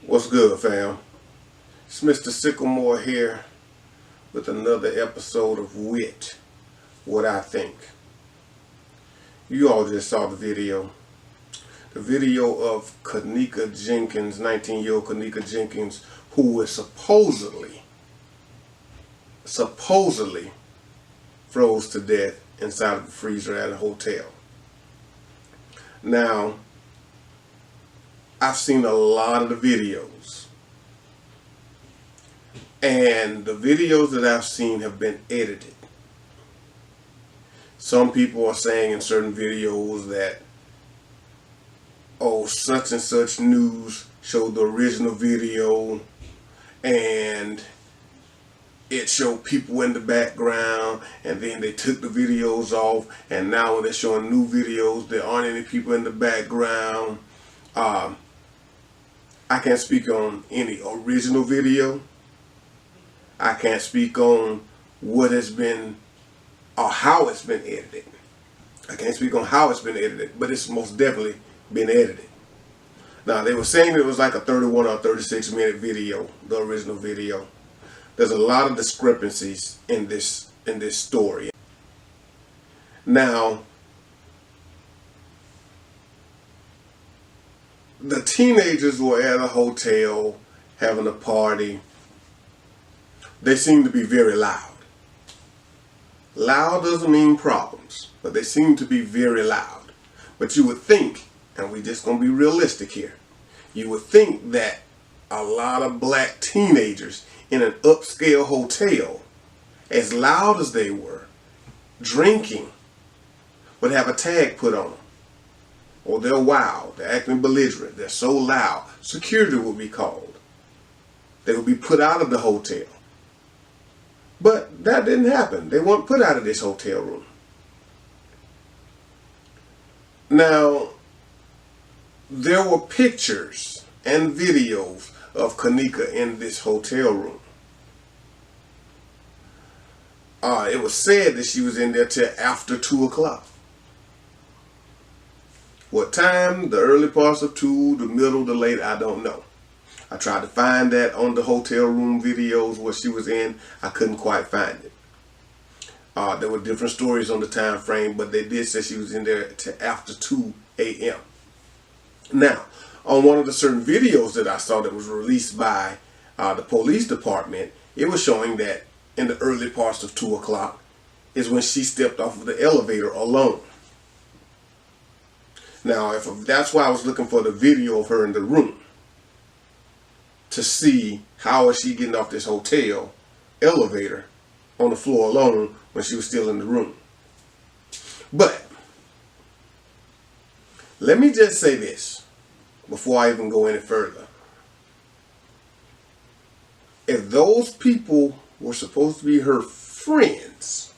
What's good, fam? It's Mr. Sycamore here with another episode of WIT, What I Think. You all just saw the video. The video of Kenneka Jenkins, 19-year-old Kenneka Jenkins, who was supposedly froze to death inside of a freezer at a hotel. Now, I've seen a lot of the videos, and the videos that I've seen have been edited. Some people are saying in certain videos that, oh, such and such news showed the original video and it showed people in the background, and then they took the videos off, and now when they're showing new videos there aren't any people in the background. I can't speak on any original video. I can't speak on what has been or how it's been edited. I can't speak on how it's been edited, but it's most definitely been edited. Now, they were saying it was like a 31 or 36 minute video, the original video. There's a lot of discrepancies in this story. Now, the teenagers were at a hotel having a party. They seem to be very loud. Loud doesn't mean problems, but they seem to be very loud. But you would think, and we're just going to be realistic here, you would think that a lot of black teenagers in an upscale hotel, as loud as they were, drinking, would have a tag put on them. Or they're wild, they're acting belligerent, they're so loud, security will be called. They will be put out of the hotel. But that didn't happen. They weren't put out of this hotel room. Now, there were pictures and videos of Kenneka in this hotel room. It was said that she was in there till after 2 o'clock. What time, the early parts of 2, the middle, the late, I don't know. I tried to find that on the hotel room videos where she was in. I couldn't quite find it. There were different stories on the time frame, but they did say she was in there till after 2 a.m. Now, on one of the certain videos that I saw that was released by the police department, it was showing that in the early parts of 2 o'clock is when she stepped off of the elevator alone. Now, that's why I was looking for the video of her in the room, to see how is she getting off this hotel elevator on the floor alone when she was still in the room. But let me just say this before I even go any further. If those people were supposed to be her friends,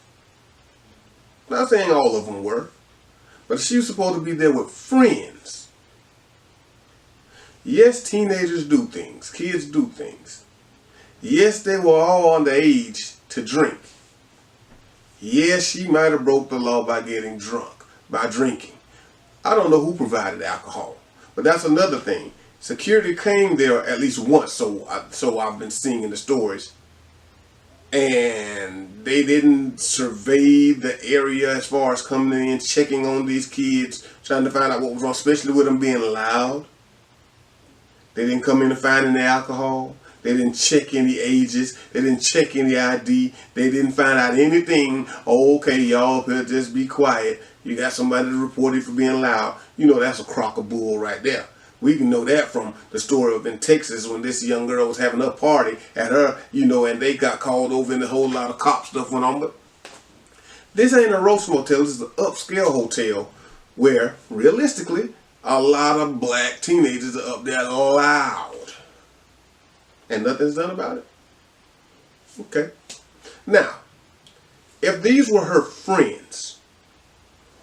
I'm not saying all of them were, but she was supposed to be there with friends. Yes, teenagers do things. Kids do things. Yes, they were all underage to drink. Yes, she might have broke the law by getting drunk, by drinking. I don't know who provided alcohol, but that's another thing. Security came there at least once, so I've been seeing in the stories. And they didn't survey the area as far as coming in, checking on these kids, trying to find out what was wrong, especially with them being loud. They didn't come in and find any alcohol. They didn't check any ages. They didn't check any ID. They didn't find out anything. Oh, okay, y'all, just be quiet. You got somebody to report you for being loud. You know that's a crock of bull right there. We can know that from the story of in Texas when this young girl was having a party at her, and they got called over and a whole lot of cop stuff went on. But this ain't a roast motel. This is an upscale hotel where, realistically, a lot of black teenagers are up there loud. And nothing's done about it. Okay. Now, if these were her friends,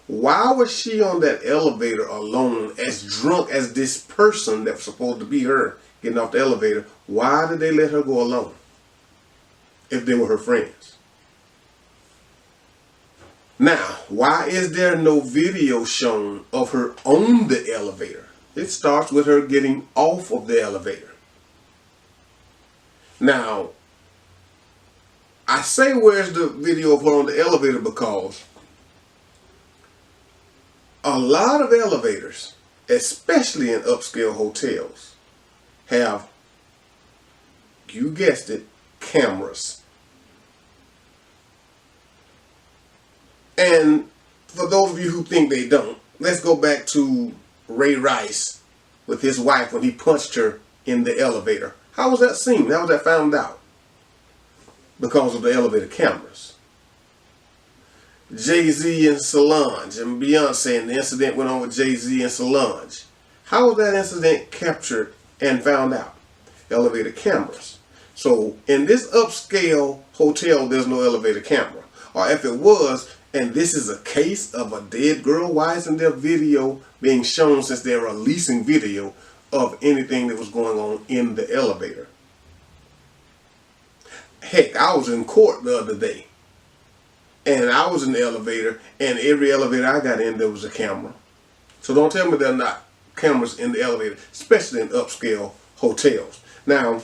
why was she on that elevator alone, as drunk as this person that was supposed to be her getting off the elevator? Why did they let her go alone if they were her friends? Now, why is there no video shown of her on the elevator? It starts with her getting off of the elevator. Now, I say where's the video of her on the elevator because a lot of elevators, especially in upscale hotels, have, you guessed it, cameras. And for those of you who think they don't, let's go back to Ray Rice with his wife when he punched her in the elevator. How was that seen? How was that found out? Because of the elevator cameras. Jay-Z and Solange and Beyonce, and the incident went on with Jay-Z and Solange. How was that incident captured and found out? Elevator cameras. So in this upscale hotel, there's no elevator camera. Or if it was, and this is a case of a dead girl, why isn't there video being shown since they're releasing video of anything that was going on in the elevator? Heck, I was in court the other day, and I was in the elevator, and every elevator I got in, there was a camera. So don't tell me there are not cameras in the elevator, especially in upscale hotels. Now,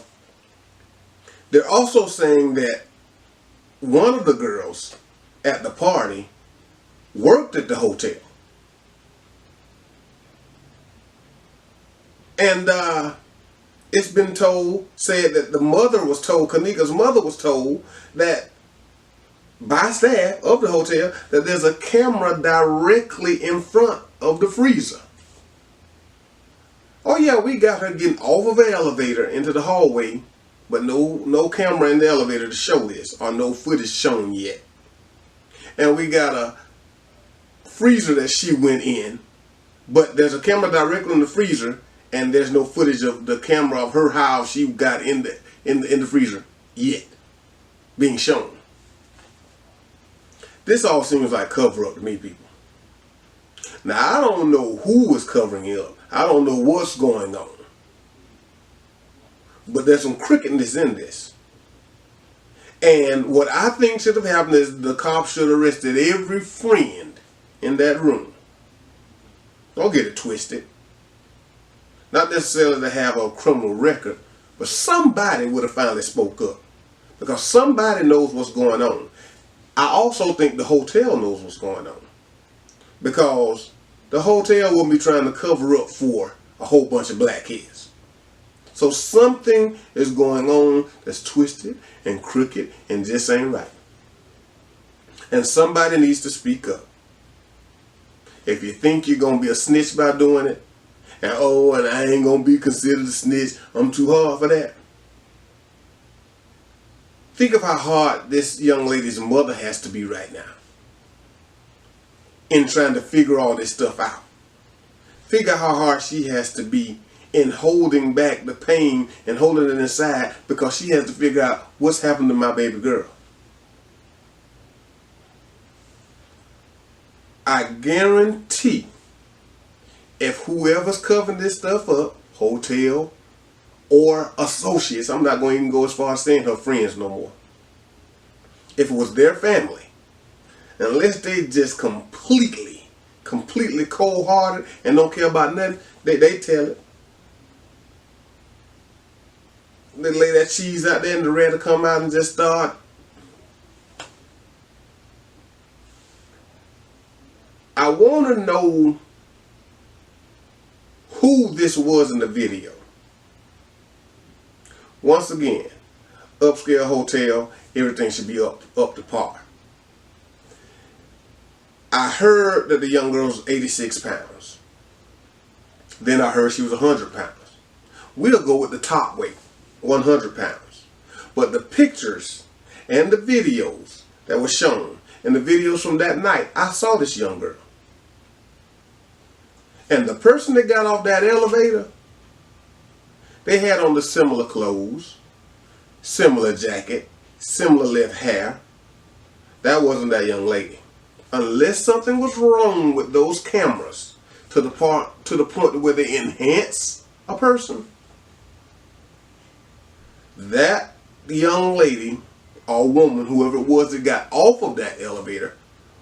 they're also saying that one of the girls at the party worked at the hotel. And it's been said that the mother was told, Kenneka's mother was told that by staff of the hotel that there's a camera directly in front of the freezer. Oh yeah, we got her getting off of the elevator into the hallway, but no camera in the elevator to show this, or no footage shown yet. And we got a freezer that she went in, but there's a camera directly in the freezer, and there's no footage of the camera of her how she got in the freezer yet being shown. This all seems like cover up to me, people. Now I don't know who was covering it up. I don't know what's going on. But there's some crookedness in this. And what I think should have happened is the cops should have arrested every friend in that room. Don't get it twisted. Not necessarily to have a criminal record, but somebody would have finally spoke up. Because somebody knows what's going on. I also think the hotel knows what's going on. Because the hotel will be trying to cover up for a whole bunch of black kids. So something is going on that's twisted and crooked and just ain't right. And somebody needs to speak up. If you think you're going to be a snitch by doing it, and I ain't going to be considered a snitch, I'm too hard for that. Think of how hard this young lady's mother has to be right now in trying to figure all this stuff out. Figure how hard she has to be in holding back the pain and holding it inside because she has to figure out what's happened to my baby girl. I guarantee if whoever's covering this stuff up, hotel or associates, I'm not going to even go as far as saying her friends no more. If it was their family, unless they just completely cold-hearted and don't care about nothing, they tell it. They lay that cheese out there and the red will come out and just start. I want to know who this was in the video. Once again, upscale hotel, everything should be up to par. I heard that the young girl was 86 pounds. Then I heard she was 100 pounds. We'll go with the top weight, 100 pounds. But the pictures and the videos that were shown, and the videos from that night, I saw this young girl. And the person that got off that elevator, they had on the similar clothes, similar jacket, similar length hair. That wasn't that young lady. Unless something was wrong with those cameras to the point where they enhance a person, that young lady or woman, whoever it was that got off of that elevator,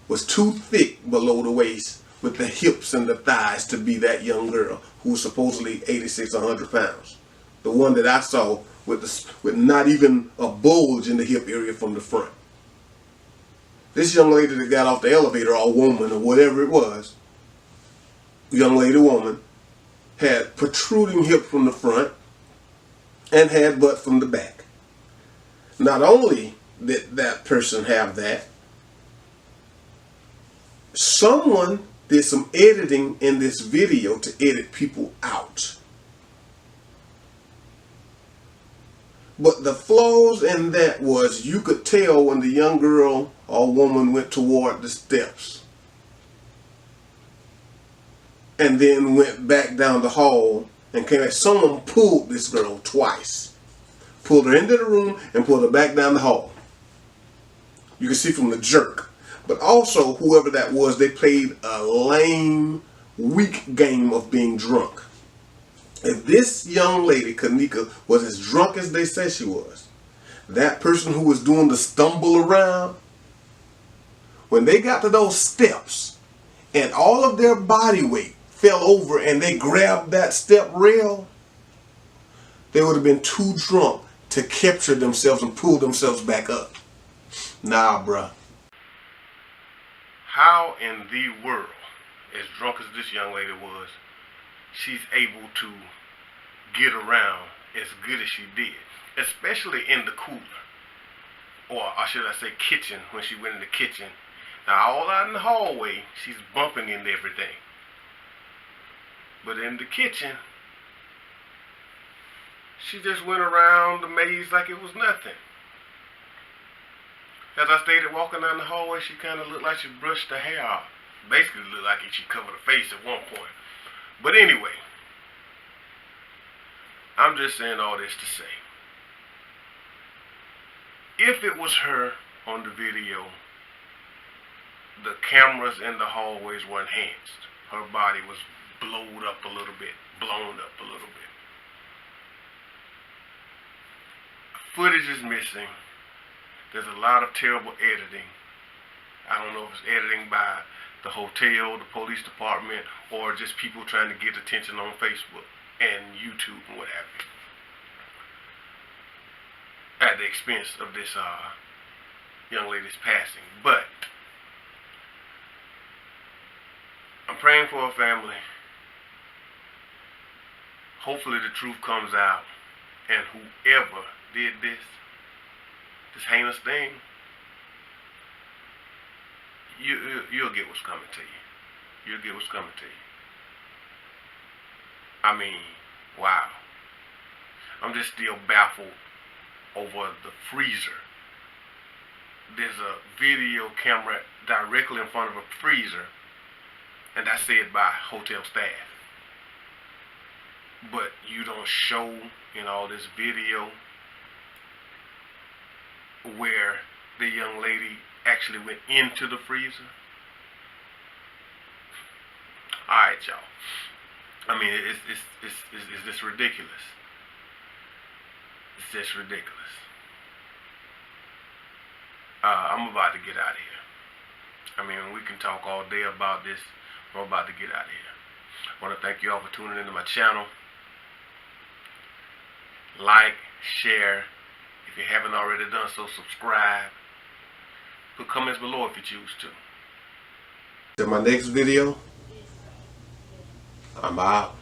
was too thick below the waist with the hips and the thighs to be that young girl who was supposedly 86 or 100 pounds. The one that I saw with not even a bulge in the hip area from the front. This young lady that got off the elevator, or woman, or whatever it was, young lady, woman, had protruding hip from the front and had butt from the back. Not only did that person have that, someone did some editing in this video to edit people out. But the flaws in that was, you could tell when the young girl or woman went toward the steps and then went back down the hall and came back. Someone pulled this girl twice. Pulled her into the room and pulled her back down the hall. You can see from the jerk. But also, whoever that was, they played a lame, weak game of being drunk. If this young lady, Kenneka, was as drunk as they said she was, that person who was doing the stumble around, when they got to those steps and all of their body weight fell over and they grabbed that step rail, they would have been too drunk to capture themselves and pull themselves back up. Nah, bruh. How in the world, as drunk as this young lady was, she's able to get around as good as she did, especially in the cooler, or should I say kitchen, when she went in the kitchen. Now all out in the hallway, she's bumping into everything. But in the kitchen, she just went around the maze like it was nothing. As I stated, walking down the hallway, she kind of looked like she brushed her hair off. Basically looked like she covered her face at one point. But anyway, I'm just saying all this to say, if it was her on the video, the cameras in the hallways were enhanced. Her body was blown up a little bit. Footage is missing. There's a lot of terrible editing. I don't know if it's editing by the hotel, the police department, or just people trying to get attention on Facebook and YouTube and what have you, at the expense of this young lady's passing. But I'm praying for her family. Hopefully the truth comes out, and whoever did this heinous thing, you'll get what's coming to you. You'll get what's coming to you. I mean, wow. I'm just still baffled over the freezer. There's a video camera directly in front of a freezer, and that's said by hotel staff. But you don't show in all this video where the young lady actually went into the freezer. Alright, y'all. I mean, it's just ridiculous. It's just ridiculous. I'm about to get out of here. I mean, we can talk all day about this, but I'm about to get out of here. I want to thank you all for tuning into my channel. Like, share. If you haven't already done so, subscribe. Put comments below if you choose to. In my next video, I'm out.